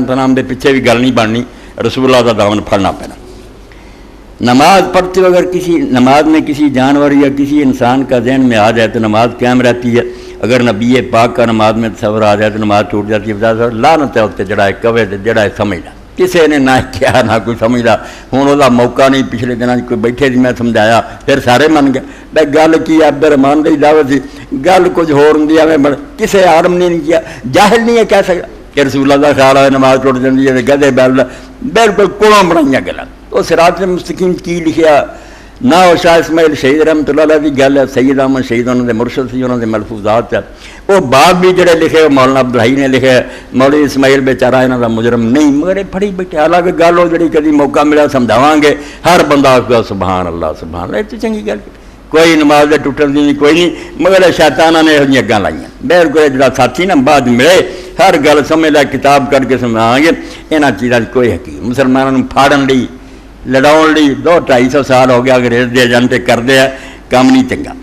तनाम के पिछे भी गल नहीं बननी, रसूलुल्लाह का दामन फड़ना पैना। नमाज पढ़ते अगर किसी नमाज में किसी जानवर या किसी इंसान का जहन में आ जाए तो नमाज कायम रहती है। अगर नबी पाक का नमाज में तस्वर आ जाए तो नमाज छूट जाती है। लानत है उत्ते जड़ा कवे जड़ा समझदा, किसी ने ना क्या ना कोई समझदा। हुण उहदा मौका नहीं, पिछले दिनों कोई बैठे मैं समझाया फिर सारे मन गए। भाई गल की अब्दुर्रहमान की दावत सी, गल कुछ होर हुंदी है। मैं किसी आलम ने नहीं किया, जाहिल नहीं है कह सकता कि रसूलुल्लाह का ख्याल है नमाज टुट जाती है, गधे बैल बिल्कुल कोलों बनाइया गल्लां। वो सिरात मुस्तकीम की लिखिया ना, और शाह इस्माइल शहीद रहमतुल्लाह अलैह की गल है। सैयद अहमद शहीद उन्होंने मुरशद सी, उन्होंने मलफूजात है। वो बाप भी जड़े लिखे मौलाना अब्दुल ने लिखे। मौलवी इस्माइल बेचारा इन्हों का मुजरम नहीं, मगर फड़ी बैठे। हालांकि गल वो जी कभी मौका मिला समझावांगे, हर बंदा आखगा सुभान अल्लाह सुभान अल्लाह। तो चंगी गल, कोई नमाज के टुटन की कोई नहीं, मगर शैताना ने यह अग्गां लाइयां। बिल्कुल जो साथी ना बाद मिले हर गल समझ ला, किताब करके समझावांगे। इन्होंने चीज़ों की कोई हकीकत मुसलमानों फाड़न ली लड़ाउण लई 200-250 साल हो गया अंग्रेज़ दे एजेंट करते हैं, काम नहीं चंगा।